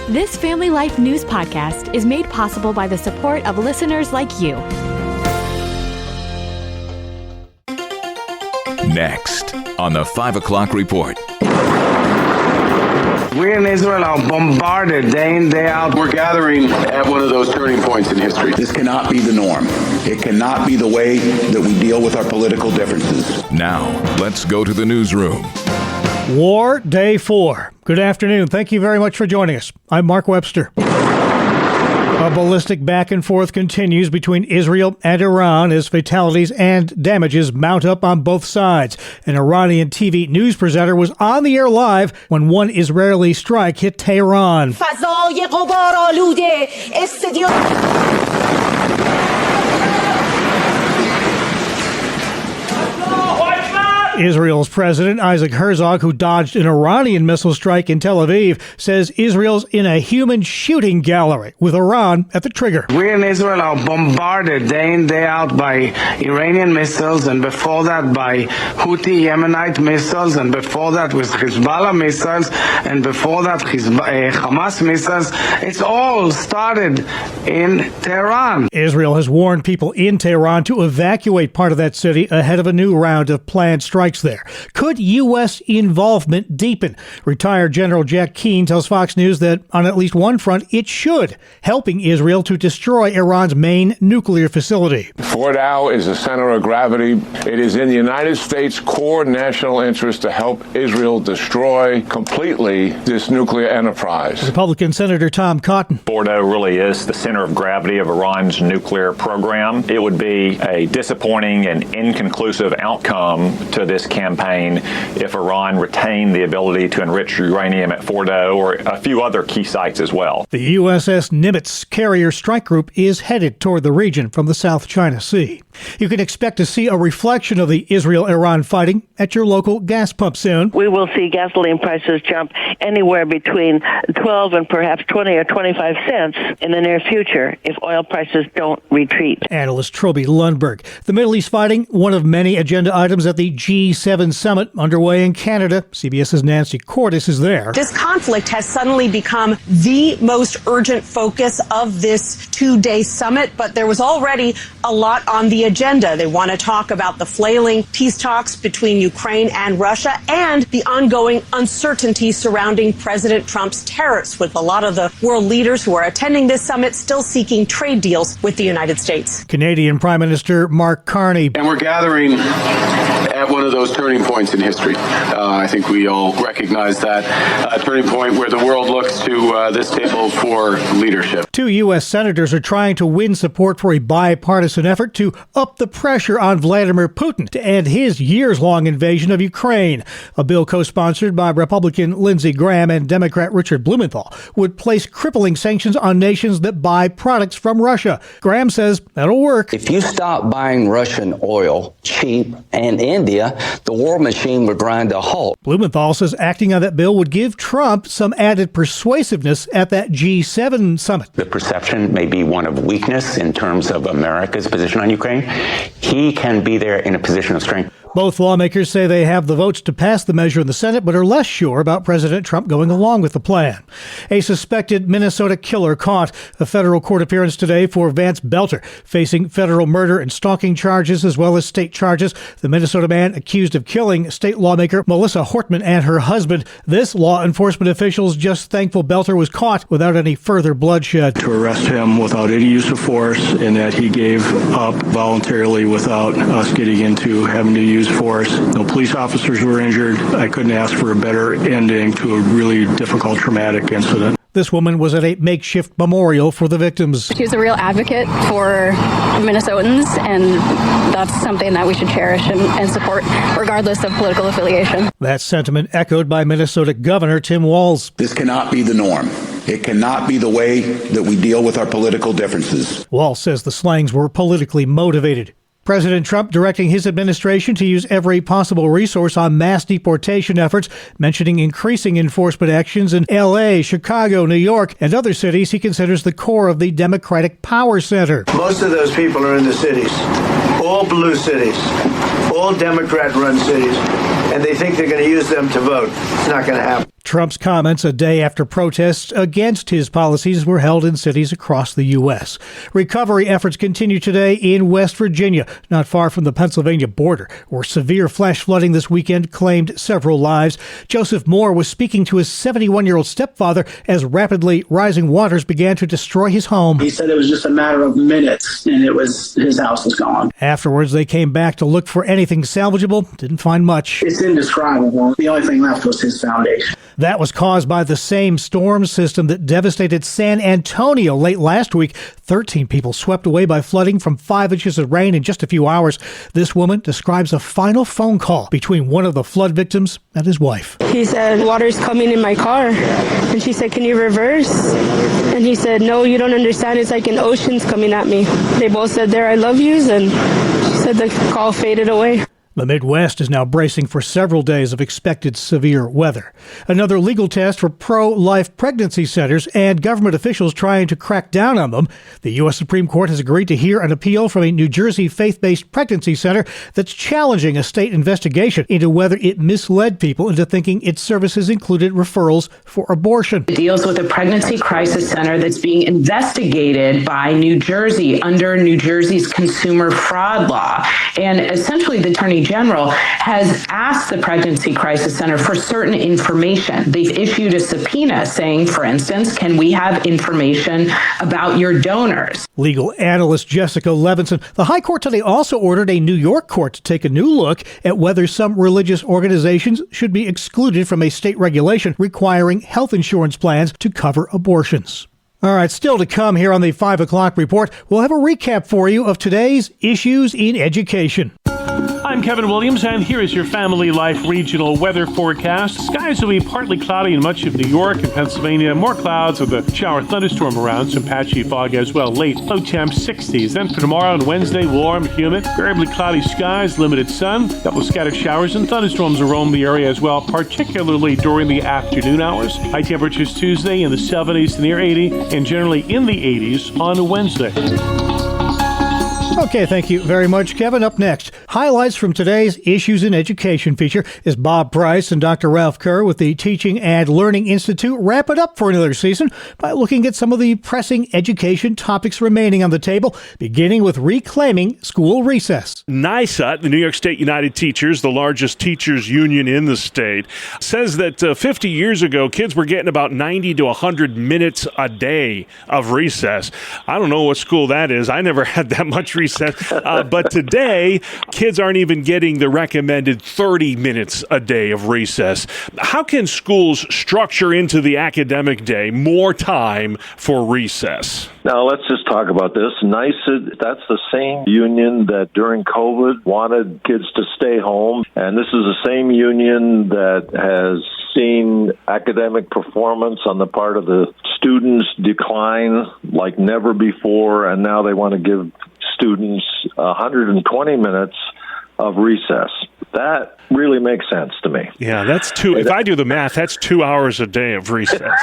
This Family Life News podcast is made possible by the support of listeners like you. Next on the 5 o'clock report. We in Israel are bombarded day in, day out. We're gathering at one of those turning points in history. This cannot be the norm. It cannot be the way that we deal with our political differences. Now, let's go to the newsroom. War Day 4. Good afternoon. Thank you very much for joining us. I'm Mark Webster. A ballistic back and forth continues between Israel and Iran as fatalities and damages mount up on both sides. An Iranian TV news presenter was on the air live when one Israeli strike hit Tehran. Israel's President Isaac Herzog, who dodged an Iranian missile strike in Tel Aviv, says Israel's in a human shooting gallery with Iran at the trigger. We in Israel are bombarded day in, day out by Iranian missiles, and before that by Houthi Yemenite missiles, and before that with Hezbollah missiles, and before that Hamas missiles. It's all started in Tehran. Israel has warned people in Tehran to evacuate part of that city ahead of a new round of planned strikes there. Could U.S. involvement deepen? Retired General Jack Keane tells Fox News that on at least one front, it should, helping Israel to destroy Iran's main nuclear facility. Fordow is the center of gravity. It is in the United States' core national interest to help Israel destroy completely this nuclear enterprise. Republican Senator Tom Cotton. Fordow really is the center of gravity of Iran's nuclear program. It would be a disappointing and inconclusive outcome to this campaign if Iran retained the ability to enrich uranium at Fordow or a few other key sites as well. The USS Nimitz carrier strike group is headed toward the region from the South China Sea. You can expect to see a reflection of the Israel-Iran fighting at your local gas pump soon. We will see gasoline prices jump anywhere between 12 and perhaps 20 or 25 cents in the near future if oil prices don't retreat. Analyst Troby Lundberg. The Middle East fighting, one of many agenda items at the G7 summit underway in Canada. CBS's Nancy Cordes is there. This conflict has suddenly become the most urgent focus of this two-day summit, but there was already a lot on the agenda. They want to talk about the flailing peace talks between Ukraine and Russia and the ongoing uncertainty surrounding President Trump's tariffs, with a lot of the world leaders who are attending this summit still seeking trade deals with the United States. Canadian Prime Minister Mark Carney. And we're gathering at one of those turning points in history. I think we all recognize that turning point where the world looks to this table for leadership. Two U.S. senators are trying to win support for a bipartisan effort to up the pressure on Vladimir Putin to end his years-long invasion of Ukraine. A bill co-sponsored by Republican Lindsey Graham and Democrat Richard Blumenthal would place crippling sanctions on nations that buy products from Russia. Graham says that'll work. If you stop buying Russian oil cheap and India, the war machine would grind to a halt. Blumenthal says acting on that bill would give Trump some added persuasiveness at that G7 summit. The perception may be one of weakness in terms of America's position on Ukraine. He can be there in a position of strength. Both lawmakers say they have the votes to pass the measure in the Senate, but are less sure about President Trump going along with the plan. A suspected Minnesota killer caught. A federal court appearance today for Vance Belter, facing federal murder and stalking charges as well as state charges. The Minnesota man accused of killing state lawmaker Melissa Hortman and her husband. This law enforcement officials just thankful Belter was caught without any further bloodshed. To arrest him without any use of force, and that he gave up voluntarily without us getting into having to use force. No police officers were injured. I couldn't ask for a better ending to a really difficult, traumatic incident. This woman was at a makeshift memorial for the victims. She was a real advocate for Minnesotans, and that's something that we should cherish and support, regardless of political affiliation. That sentiment echoed by Minnesota Governor Tim Walz. This cannot be the norm. It cannot be the way that we deal with our political differences. Walz says the slangs were politically motivated. President Trump directing his administration to use every possible resource on mass deportation efforts, mentioning increasing enforcement actions in L.A., Chicago, New York, and other cities he considers the core of the Democratic power center. Most of those people are in the cities, all blue cities, all Democrat-run cities. and they think they're going to use them to vote. It's not going to happen. Trump's comments a day after protests against his policies were held in cities across the U.S. Recovery efforts continue today in West Virginia, not far from the Pennsylvania border, where severe flash flooding this weekend claimed several lives. Joseph Moore was speaking to his 71-year-old stepfather as rapidly rising waters began to destroy his home. He said it was just a matter of minutes, and his house was gone. Afterwards, they came back to look for anything salvageable. Didn't find much. It's indescribable. The only thing left was his foundation. That was caused by the same storm system that devastated San Antonio late last week. 13 people swept away by flooding from 5 inches of rain in just a few hours. This woman describes a final phone call between one of the flood victims and his wife. He said, "Water's coming in my car." And she said, "Can you reverse?" And he said, "No, you don't understand. It's like an ocean's coming at me." They both said their "I love yous," and she said the call faded away. The Midwest is now bracing for several days of expected severe weather. Another legal test for pro-life pregnancy centers and government officials trying to crack down on them. The U.S. Supreme Court has agreed to hear an appeal from a New Jersey faith-based pregnancy center that's challenging a state investigation into whether it misled people into thinking its services included referrals for abortion. It deals with a pregnancy crisis center that's being investigated by New Jersey under New Jersey's consumer fraud law. And essentially, the Attorney General has asked the Pregnancy Crisis Center for certain information. They've issued a subpoena saying, for instance, can we have information about your donors? Legal analyst Jessica Levinson. The High Court today also ordered a New York court to take a new look at whether some religious organizations should be excluded from a state regulation requiring health insurance plans to cover abortions. All right, still to come here on the 5 o'clock report, we'll have a recap for you of today's issues in education. I'm Kevin Williams, and here is your Family Life regional weather forecast. Skies will be partly cloudy in much of New York and Pennsylvania. More clouds with a shower thunderstorm around, some patchy fog as well late. Low temps 60s. Then for tomorrow and Wednesday, warm, humid, variably cloudy skies, limited sun. Couple scattered showers and thunderstorms will roam the area as well, particularly during the afternoon hours. High temperatures Tuesday in the 70s to near 80, and generally in the 80s on Wednesday. Okay, thank you very much, Kevin. Up next, highlights from today's Issues in Education feature is Bob Price and Dr. Ralph Kerr with the Teaching and Learning Institute wrap it up for another season by looking at some of the pressing education topics remaining on the table, beginning with reclaiming school recess. NYSUT, the New York State United Teachers, the largest teachers union in the state, says that 50 years ago, kids were getting about 90 to 100 minutes a day of recess. I don't know what school that is. I never had that much recess. But today, kids aren't even getting the recommended 30 minutes a day of recess. How can schools structure into the academic day more time for recess? Now, let's just talk about this. NYSUT, that's the same union that during COVID wanted kids to stay home. And this is the same union that has seen academic performance on the part of the students decline like never before. And now they want to give students 120 minutes of recess. That really makes sense to me. Yeah, that's two. If I do the math, that's 2 hours a day of recess.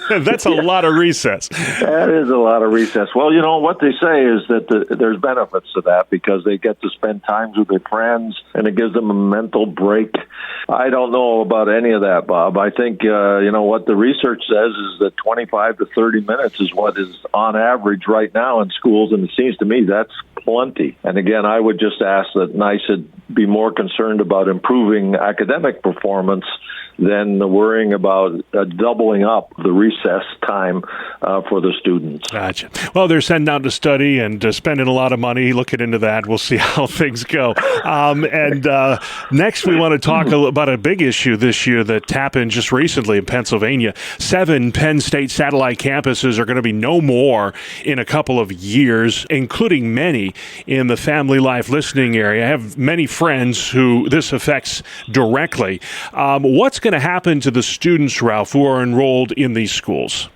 That's a lot of recess. That is a lot of recess. Well, you know, what they say is that there's benefits to that because they get to spend time with their friends and it gives them a mental break. I don't know about any of that, Bob. I think, what the research says is that 25 to 30 minutes is what is on average right now in schools, and it seems to me that's plenty. And again, I would just ask that NYSUT be more concerned about improving academic performance than worrying about doubling up the recess time for the students. Gotcha. Well, they're sending out a study and spending a lot of money looking into that. We'll see how things go. Next, we want to talk about a big issue this year that happened just recently in Pennsylvania. 7 Penn State satellite campuses are going to be no more in a couple of years, including many in the family life listening area. I have many friends who this affects directly. What's going to happen to the students, Ralph, who are enrolled in these schools?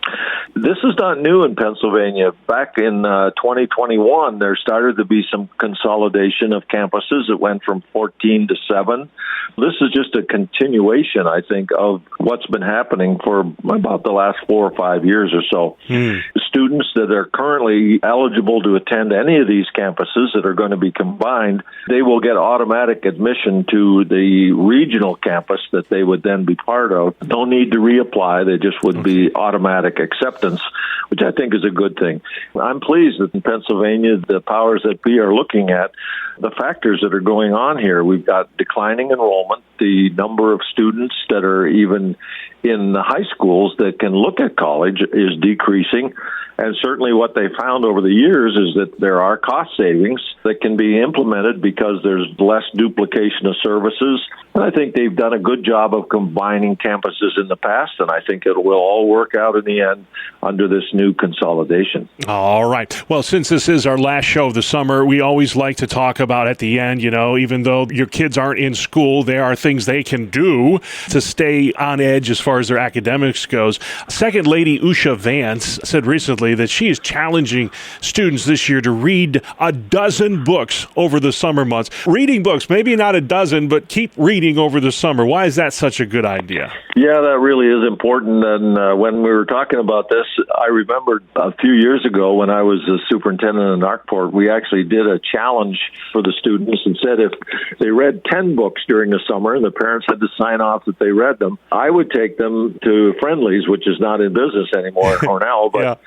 This is not new in Pennsylvania. Back in 2021, there started to be some consolidation of campuses. It went from 14 to 7. This is just a continuation, I think, of what's been happening for about the last 4 or 5 years or so. Students students that are currently eligible to attend any of these campuses that are going to be combined, they will get automatic admission to the regional campus that they would then be part of. No need to reapply. They just would be automatic acceptance, which I think is a good thing. I'm pleased that in Pennsylvania, the powers that be are looking at the factors that are going on here. We've got declining enrollment. The number of students that are even in the high schools that can look at college is decreasing. And certainly what they found over the years is that there are cost savings that can be implemented because there's less duplication of services. And I think they've done a good job of combining campuses in the past, and I think it will all work out in the end under this new consolidation. All right. Well, since this is our last show of the summer, we always like to talk about at the end, even though your kids aren't in school, there are things they can do to stay on edge as far as their academics goes. Second Lady Usha Vance said recently that she is challenging students this year to read a dozen books over the summer months. Reading books, maybe not a dozen, but keep reading over the summer. Why is that such a good idea? Yeah, that really is important. And when we were talking about this, I remembered a few years ago when I was the superintendent in Narkport, we actually did a challenge for the students and said if they read 10 books during the summer and the parents had to sign off that they read them, I would take them to Friendly's, which is not in business anymore in Cornell, but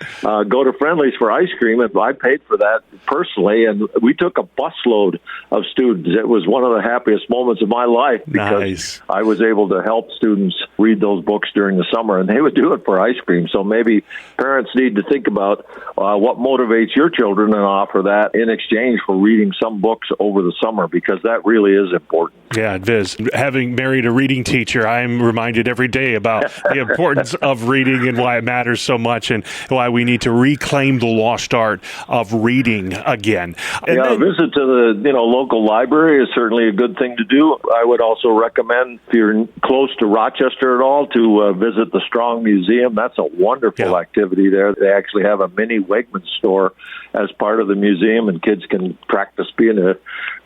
go to Friendly's for ice cream. And I paid for that personally, and we took a busload of students. It was one of the happiest moments of my life because I was able to help students read those books during the summer, and they would do it for ice cream. So maybe parents need to think about what motivates your children and offer that in exchange for reading some books over the summer, because that really is important. Yeah, it is. Having married a reading teacher, I'm reminded every day about the importance of reading and why it matters so much and why we need to reclaim the lost art of reading again. And a visit to the local library is certainly a good thing to do. I would also recommend, if you're close to Rochester at all, to visit the Strong Museum. That's a wonderful activity there. They actually have a mini Wegmans store as part of the museum, and kids can practice being a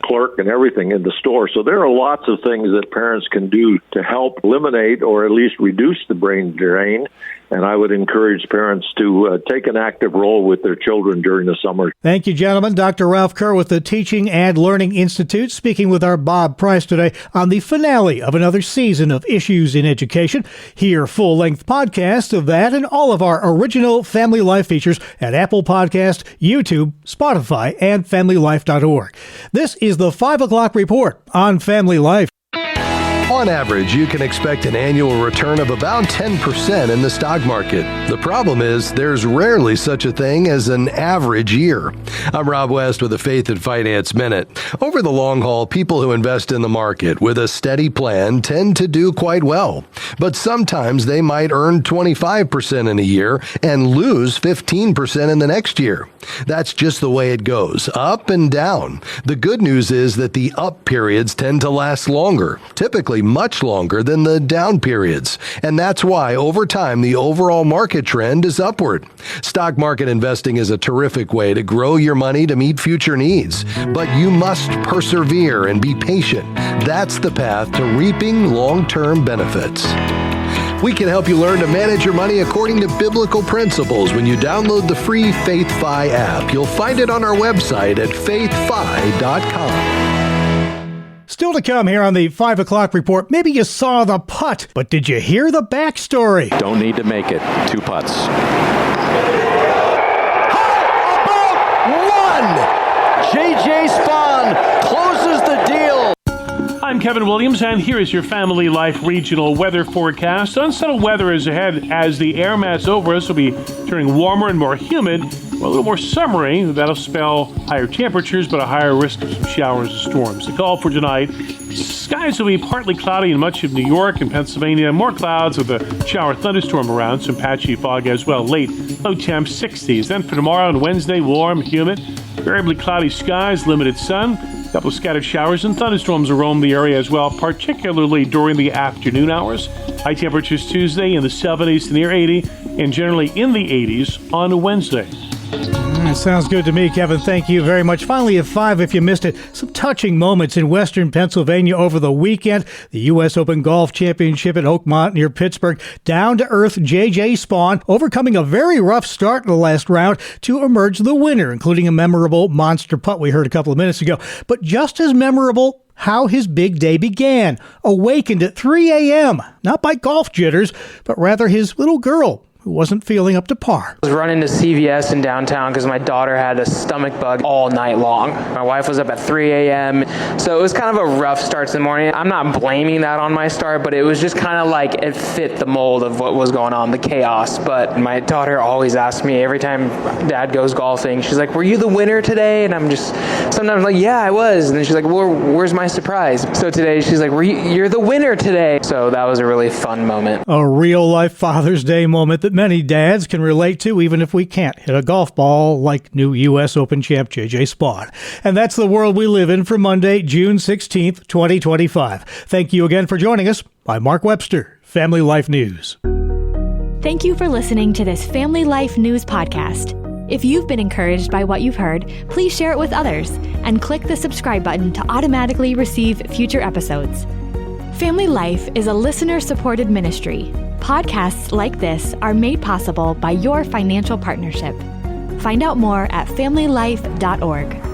clerk and everything in the store. So there are lots of things that parents can do to help eliminate or at least reduce the brain drain. And I would encourage parents to take an active role with their children during the summer. Thank you, gentlemen. Dr. Ralph Kerr with the Teaching and Learning Institute speaking with our Bob Price today on the finale of another season of Issues in Education. Hear full-length podcasts of that and all of our original Family Life features at Apple Podcast, YouTube, Spotify, and FamilyLife.org. This is the 5 o'clock report on Family Life. On average, you can expect an annual return of about 10% in the stock market. The problem is there's rarely such a thing as an average year. I'm Rob West with the Faith and Finance Minute. Over the long haul, people who invest in the market with a steady plan tend to do quite well. But sometimes they might earn 25% in a year and lose 15% in the next year. That's just the way it goes, up and down. The good news is that the up periods tend to last longer, typically much longer than the down periods. And that's why over time, the overall market trend is upward. Stock market investing is a terrific way to grow your money to meet future needs. But you must persevere and be patient. That's the path to reaping long-term benefits. We can help you learn to manage your money according to biblical principles when you download the free FaithFi app. You'll find it on our website at faithfi.com. Still to come here on the 5 o'clock report. Maybe you saw the putt, but did you hear the backstory? Don't need to make it. 2 putts. How about 1? J.J. Spahn closes the deal. I'm Kevin Williams, and here is your Family Life regional weather forecast. Unsettled weather is ahead as the air mass over us will be turning warmer and more humid, a little more summery. That'll spell higher temperatures, but a higher risk of some showers and storms. The call for tonight, skies will be partly cloudy in much of New York and Pennsylvania. More clouds with a shower thunderstorm around, some patchy fog as well. Late, low temps 60s. Then for tomorrow and Wednesday, warm, humid, variably cloudy skies, limited sun. A couple of scattered showers and thunderstorms will roam the area as well, particularly during the afternoon hours. High temperatures Tuesday in the 70s to near 80, and generally in the 80s on Wednesday. Sounds good to me, Kevin. Thank you very much. Finally, at 5, if you missed it, some touching moments in western Pennsylvania over the weekend. The U.S. Open Golf Championship at Oakmont near Pittsburgh. Down-to-earth J.J. Spaun overcoming a very rough start in the last round to emerge the winner, including a memorable monster putt we heard a couple of minutes ago. But just as memorable, how his big day began. Awakened at 3 a.m., not by golf jitters, but rather his little girl, who wasn't feeling up to par. I was running to CVS in downtown because my daughter had a stomach bug all night long. My wife was up at 3 a.m., so it was kind of a rough start to the morning. I'm not blaming that on my start, but it was just kind of like it fit the mold of what was going on, the chaos. But my daughter always asks me every time Dad goes golfing, she's like, "Were you the winner today?" And I'm just sometimes like, "Yeah, I was." And then she's like, "Well, where's my surprise?" So today she's like, "You're the winner today." So that was a really fun moment. A real-life Father's Day moment that many dads can relate to, even if we can't hit a golf ball like new U.S. Open champ J.J. Spaun. And that's the world we live in for Monday, June 16th, 2025. Thank you again for joining us. I'm Mark Webster, Family Life News. Thank you for listening to this Family Life News podcast. If you've been encouraged by what you've heard, please share it with others and click the subscribe button to automatically receive future episodes. Family Life is a listener-supported ministry. Podcasts like this are made possible by your financial partnership. Find out more at familylife.org.